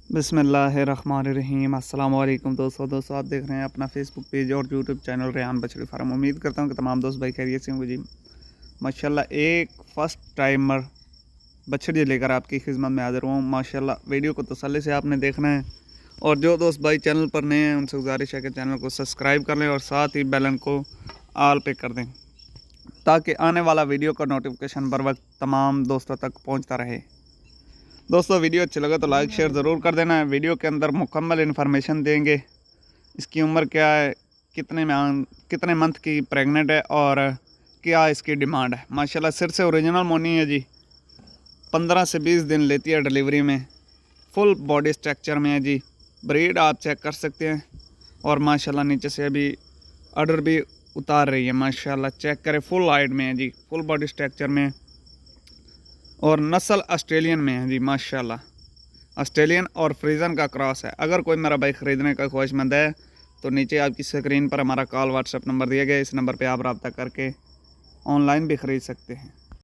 बिस्मिल्लाहिर्रहमानिर्रहीम। अस्सलाम वालेकुम दोस्तों आप देख रहे हैं अपना फेसबुक पेज और यूट्यूब चैनल रेहान बछड़ी फार्म। उम्मीद करता हूँ कि तमाम दोस्त भाई खैरियत से होंगे जी। माशाल्लाह एक फ़र्स्ट टाइमर बछड़ी लेकर आपकी खिदमत में हाज़िर हूँ। माशाल्लाह वीडियो को तसल्ली से आपने देखना है और जो दोस्त भाई चैनल पर नए हैं उनसे गुजारिश है कि चैनल को सब्सक्राइब कर लें और साथ ही बेल आइकन को ऑल पे कर दें ताकि आने वाला वीडियो का नोटिफिकेशन बर वक्त तमाम दोस्तों तक पहुँचता रहे। दोस्तों वीडियो अच्छी लगे तो लाइक शेयर ज़रूर कर देना है। वीडियो के अंदर मुकम्मल इन्फॉर्मेशन देंगे, इसकी उम्र क्या है, कितने मंथ की प्रेग्नेंट है और क्या इसकी डिमांड है। माशाल्लाह सिर से ओरिजिनल मोनी है जी। 15 से 20 दिन लेती है डिलीवरी में। फुल बॉडी स्ट्रक्चर में है जी। ब्रीड आप चेक कर सकते हैं और माशाल्लाह नीचे से अभी ऑर्डर भी उतार रही है। माशाल्लाह चेक करें, फुल हाइट में है जी, फुल बॉडी स्ट्रक्चर में और नस्ल ऑस्ट्रेलियन में है जी। माशाल्लाह ऑस्ट्रेलियन और फ्रीजन का क्रॉस है। अगर कोई मेरा बाइक ख़रीदने का ख्वाहिशमंद है तो नीचे आपकी स्क्रीन पर हमारा कॉल व्हाट्सएप नंबर दिया गया है। इस नंबर पे आप रब्ता करके ऑनलाइन भी ख़रीद सकते हैं।